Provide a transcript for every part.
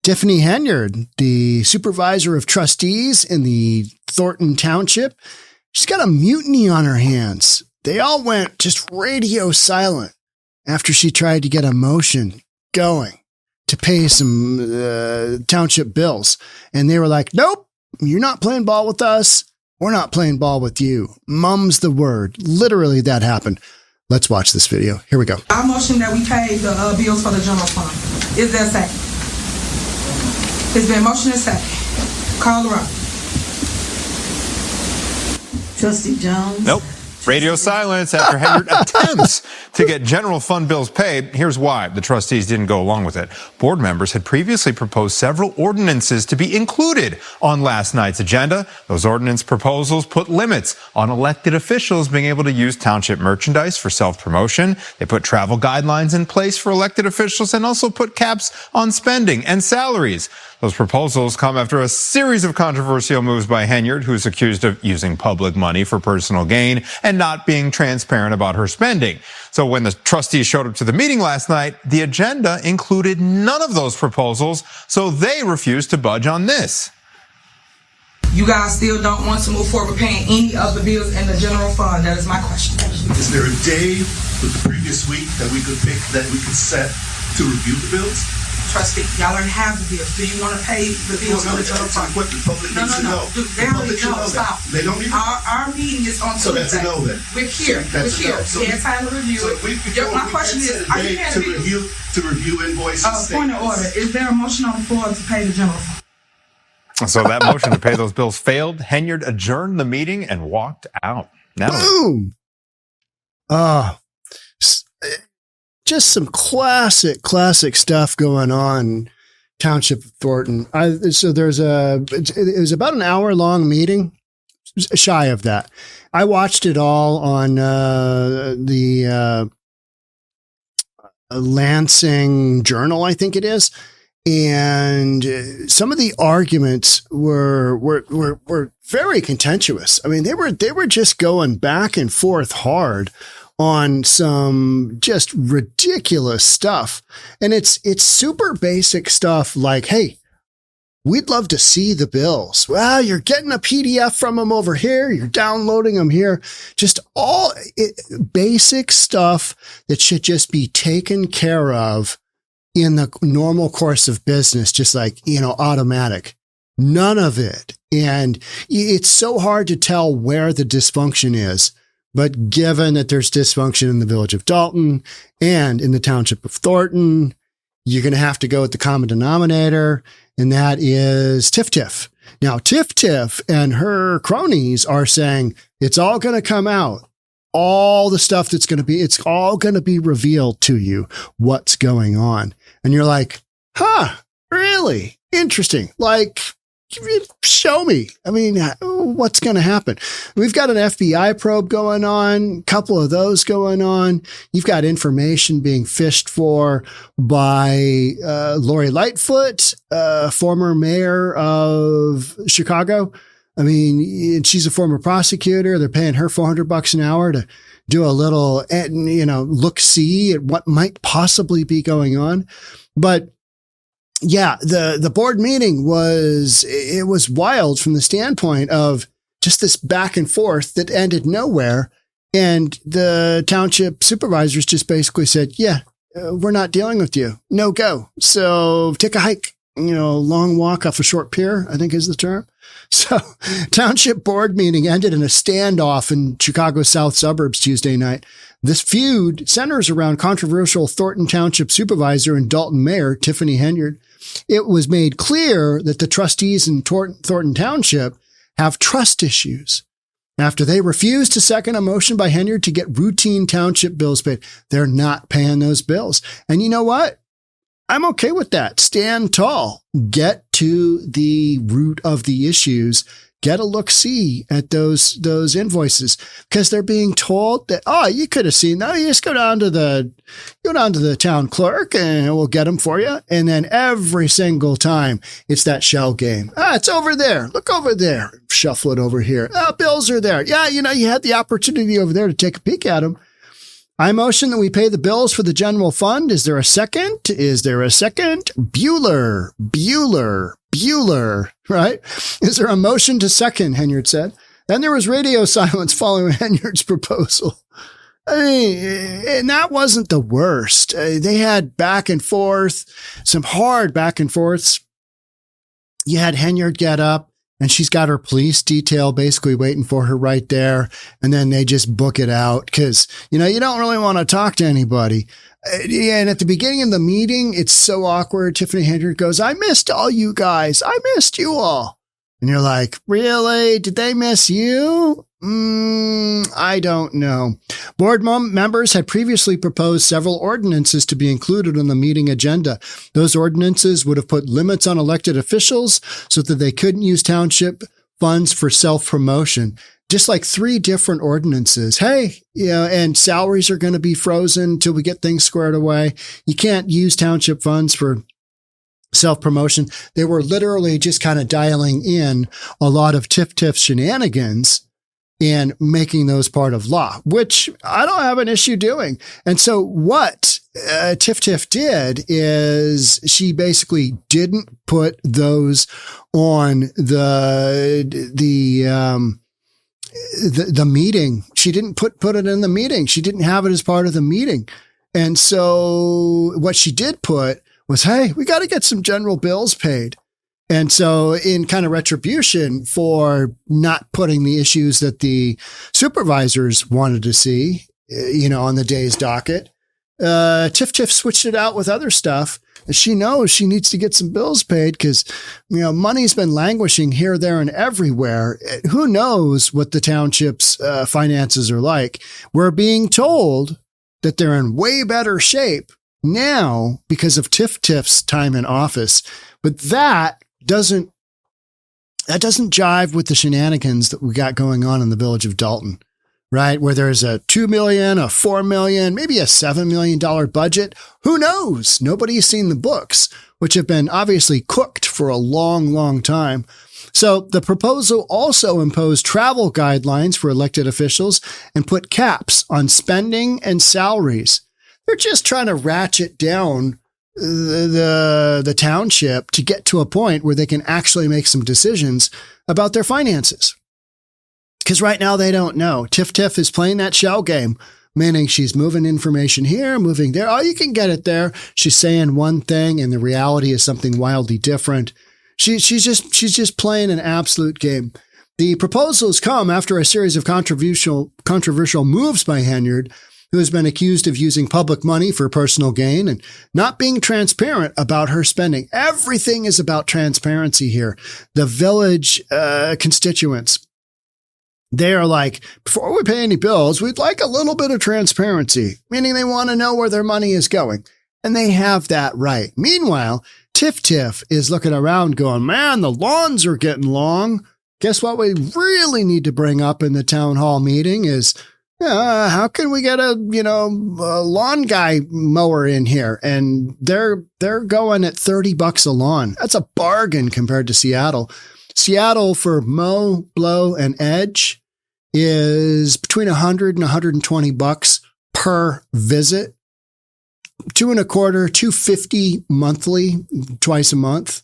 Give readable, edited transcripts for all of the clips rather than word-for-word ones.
Tiffany Henyard, the Supervisor of Trustees in the Thornton Township, she's got a mutiny on her hands. They all went just radio silent after she tried to get a motion going to pay some township bills. And they were like, nope, you're not playing ball with us. We're not playing ball with you. Mum's the word. Literally, that happened. Let's watch this video. Here we go. I motion that we pay the bills for the general fund. Is there a second? It's been motion and second. Call the roll. Trustee Jones? Nope. Radio silence after Henyard attempts to get general fund bills paid. Here's why the trustees didn't go along with it. Board members had previously proposed several ordinances to be included on last night's agenda. Those ordinance proposals put limits on elected officials being able to use township merchandise for self-promotion. They put travel guidelines in place for elected officials and also put caps on spending and salaries. Those proposals come after a series of controversial moves by Henyard, who's accused of using public money for personal gain and not being transparent about her spending. So when the trustees showed up to the meeting last night, the agenda included none of those proposals, so they refused to budge on this. You guys still don't want to move forward paying any of the bills in the general fund? That is my question. Is there a day with the previous week that we could pick, that we could set to review the bills? Trustee, y'all already have the bills. Do you want to pay the bills for the general fund? What the public needs to know. Stop. They don't need Our meeting is on Tuesday. So that's a no then. We're here. We had time to review it. My question is, are you paying the bills? To review invoices. Point of order. Is there a motion on the floor to pay the general fund? So that motion to pay those bills failed. Henyard adjourned the meeting and walked out. Now, boom. Just some classic stuff going on. Township of Thornton. So it was about an hour-long meeting, shy of that. I watched it all on the Lansing Journal, I think it is. And some of the arguments were very contentious. I mean, they were just going back and forth hard on some just ridiculous stuff. And it's super basic stuff like, hey, we'd love to see the bills. Well, you're getting a PDF from them over here. You're downloading them here. Just all basic stuff that should just be taken care of in the normal course of business, just like, automatic. None of it. And it's so hard to tell where the dysfunction is. But given that there's dysfunction in the village of Dalton and in the township of Thornton, you're going to have to go with the common denominator, and that is Tiff. Now, Tiff and her cronies are saying it's all going to come out. All the stuff that's going to be, it's all going to be revealed to you what's going on. And you're like, really? Interesting. Like, show me. I mean, what's going to happen? We've got an FBI probe going on, a couple of those going on. You've got information being fished for by Lori Lightfoot, former mayor of Chicago. I mean, she's a former prosecutor. They're paying her $400 an hour to do a little, look-see at what might possibly be going on. But yeah, the board meeting was wild from the standpoint of just this back and forth that ended nowhere. And the township supervisors just basically said, yeah, we're not dealing with you. No go. So take a hike, long walk off a short pier, I think is the term. So township board meeting ended in a standoff in Chicago's south suburbs Tuesday night. This feud centers around controversial Thornton Township supervisor and Dalton mayor Tiffany Henyard. It was made clear that the trustees in Thornton Township have trust issues after they refused to second a motion by Henyard to get routine township bills paid. They're not paying those bills. And you know what? I'm okay with that. Stand tall. Get to the root of the issues. Get a look-see at those invoices, because they're being told that, you could have seen that. You just go down to the town clerk and we'll get them for you. And then every single time it's that shell game. It's over there. Look over there. Shuffle it over here. Bills are there. Yeah. You had the opportunity over there to take a peek at them. I motion that we pay the bills for the general fund. Is there a second? Is there a second? Bueller, right? Is there a motion to second, Henyard said. Then there was radio silence following Henyard's proposal. I mean, and that wasn't the worst. They had back and forth, some hard back and forths. You had Henyard get up, and she's got her police detail basically waiting for her right there. And then they just book it out because, you don't really want to talk to anybody. And at the beginning of the meeting, it's so awkward. Tiffany Henyard goes, I missed all you guys. I missed you all. And you're like, really? Did they miss you? I don't know. Board members had previously proposed several ordinances to be included on the meeting agenda. Those ordinances would have put limits on elected officials so that they couldn't use township funds for self-promotion. Just like 3 different ordinances. Hey, and salaries are going to be frozen till we get things squared away. You can't use township funds for self-promotion. They were literally just kind of dialing in a lot of tiff shenanigans and making those part of law, which I don't have an issue doing. And so what Tiff did is she basically didn't put those on the meeting. She didn't put it in the meeting. She didn't have it as part of the meeting. And so what she did put was, hey, we got to get some general bills paid. And so in kind of retribution for not putting the issues that the supervisors wanted to see, on the day's docket, Tiff switched it out with other stuff. She knows she needs to get some bills paid because, money's been languishing here, there, and everywhere. Who knows what the township's finances are like? We're being told that they're in way better shape now because of Tiff's time in office. But that doesn't jive with the shenanigans that we got going on in the village of Dalton, right? Where there's a $2 million, a $4 million, maybe a $7 million budget. Who knows? Nobody's seen the books, which have been obviously cooked for a long, long time. So the proposal also imposed travel guidelines for elected officials and put caps on spending and salaries. They're just trying to ratchet down the township to get to a point where they can actually make some decisions about their finances. Because right now they don't know. Tiff is playing that shell game, meaning she's moving information here, moving there. Oh, you can get it there. She's saying one thing and the reality is something wildly different. She's just playing an absolute game. The proposals come after a series of controversial moves by Henyard, who has been accused of using public money for personal gain and not being transparent about her spending. Everything is about transparency here. The village constituents, they are like, before we pay any bills, we'd like a little bit of transparency, meaning they want to know where their money is going. And they have that right. Meanwhile, Tiff is looking around going, man, the lawns are getting long. Guess what we really need to bring up in the town hall meeting is, how can we get a lawn guy mower in here? And they're going at $30 a lawn. That's a bargain compared to Seattle. Seattle for mow, blow, and edge is between $100 and $120 per visit. $225, $250 monthly, twice a month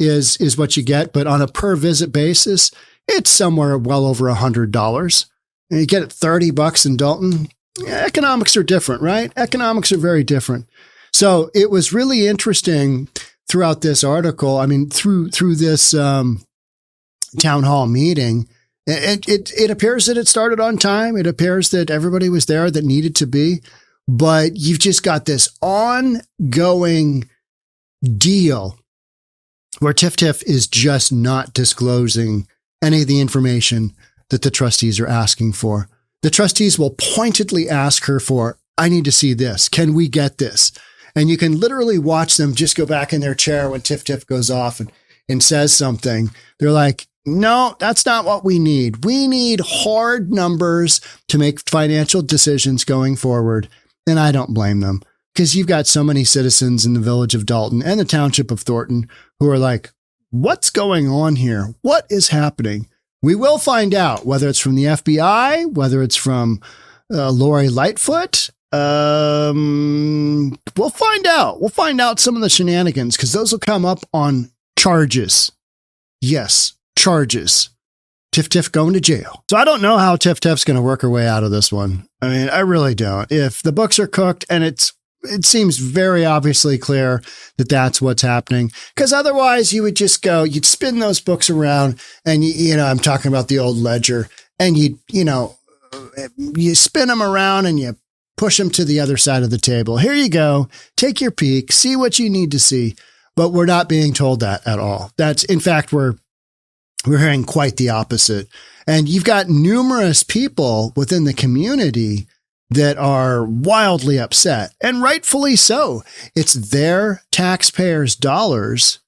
is what you get. But on a per visit basis, it's somewhere well over $100. And you get it $30 in Dalton. Economics are different, right? Economics are very different. So it was really interesting throughout this article. I mean, through this town hall meeting, it appears that it started on time. It appears that everybody was there that needed to be. But you've just got this ongoing deal where Tiff is just not disclosing any of the information that the trustees are asking for. The trustees will pointedly ask her for, I need to see this. Can we get this? And you can literally watch them just go back in their chair when Tiff goes off and says something. They're like, no, that's not what we need. We need hard numbers to make financial decisions going forward. And I don't blame them because you've got so many citizens in the village of Dalton and the township of Thornton who are like, what's going on here? What is happening? We will find out whether it's from the FBI, whether it's from Lori Lightfoot, We'll find out. We'll find out some of the shenanigans because those will come up on charges. Yes, charges. Tiff going to jail. So I don't know how Tiff's going to work her way out of this one. I mean, I really don't. If the books are cooked and it seems very obviously clear that that's what's happening, because otherwise you would just go, you'd spin those books around and I'm talking about the old ledger, and you spin them around and you push them to the other side of the table. Here you go. Take your peek, see what you need to see. But we're not being told that at all. That's, in fact, we're hearing quite the opposite. And you've got numerous people within the community that are wildly upset, and rightfully so. It's their taxpayers' dollars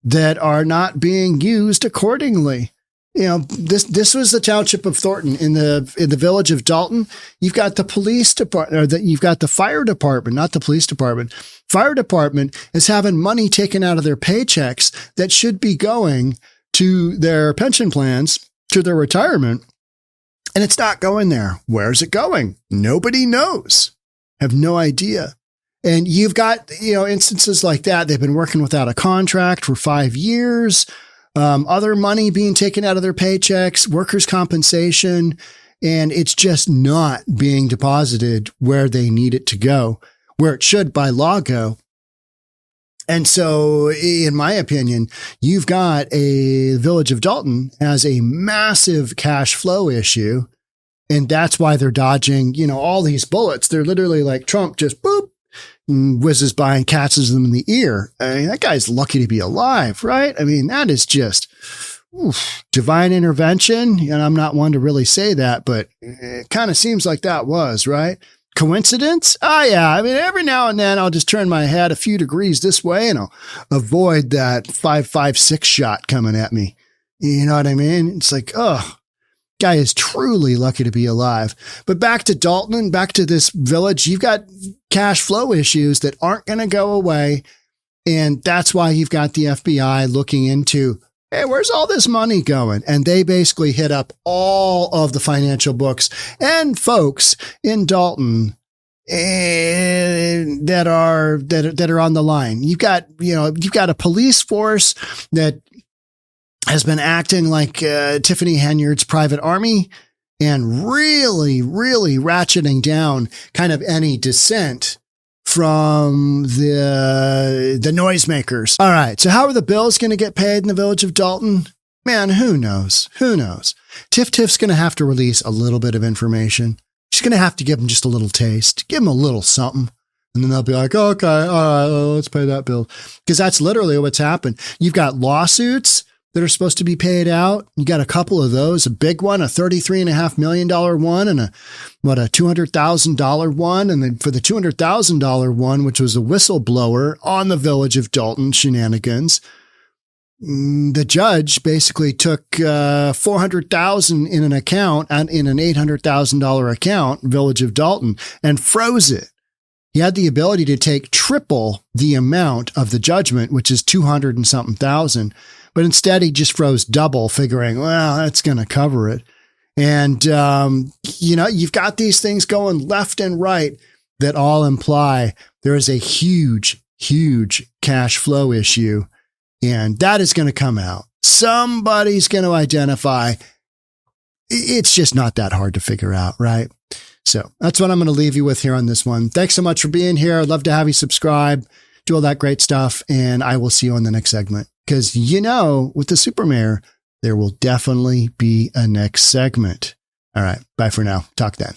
that are not being used accordingly. This was the township of Thornton. In the village of Dalton, you've got the police department, or you've got the fire department, not the police department. Fire department is having money taken out of their paychecks that should be going to their pension plans, to their retirement, and it's not going there. Where's it going? Nobody knows. Have no idea. And you've got, instances like that. They've been working without a contract for 5 years. Other money being taken out of their paychecks, workers' compensation, and it's just not being deposited where they need it to go, where it should by law go. And so, in my opinion, you've got a village of Dalton has a massive cash flow issue, and that's why they're dodging, all these bullets. They're literally like Trump just boop, and whizzes by and catches them in the ear. I mean, that guy's lucky to be alive, right? I mean, that is just divine intervention. And I'm not one to really say that, but it kind of seems like that was, right? Coincidence? Oh, yeah. I mean, every now and then I'll just turn my head a few degrees this way and I'll avoid that 5.56 shot coming at me. You know what I mean? It's like, guy is truly lucky to be alive. But back to Dalton and back to this village, you've got cash flow issues that aren't going to go away. And that's why you've got the FBI looking into, hey, where's all this money going? And they basically hit up all of the financial books and folks in Dalton that are on the line. You've got a police force that has been acting like Tiffany Henyard's private army and really, really ratcheting down kind of any dissent from the noisemakers. All right. So how are the bills going to get paid in the village of Dalton? Man, who knows? Who knows? Tiff's going to have to release a little bit of information. She's going to have to give them just a little taste, give them a little something. And then they'll be like, okay, all right, let's pay that bill. Because that's literally what's happened. You've got lawsuits that are supposed to be paid out. You got a couple of those, a big one, a $33.5 million one, and a $200,000 one. And then for the $200,000 one, which was a whistleblower on the village of Dalton shenanigans, the judge basically took $400,000 in an account and in an $800,000 account, village of Dalton, and froze it. He had the ability to take triple the amount of the judgment, which is 200 and something thousand. But instead, he just froze double, figuring, well, that's going to cover it. And, you've got these things going left and right that all imply there is a huge, huge cash flow issue. And that is going to come out. Somebody's going to identify. It's just not that hard to figure out, right? So that's what I'm going to leave you with here on this one. Thanks so much for being here. I'd love to have you subscribe, do all that great stuff, and I will see you on the next segment. Because, with the Supermayor, there will definitely be a next segment. All right. Bye for now. Talk then.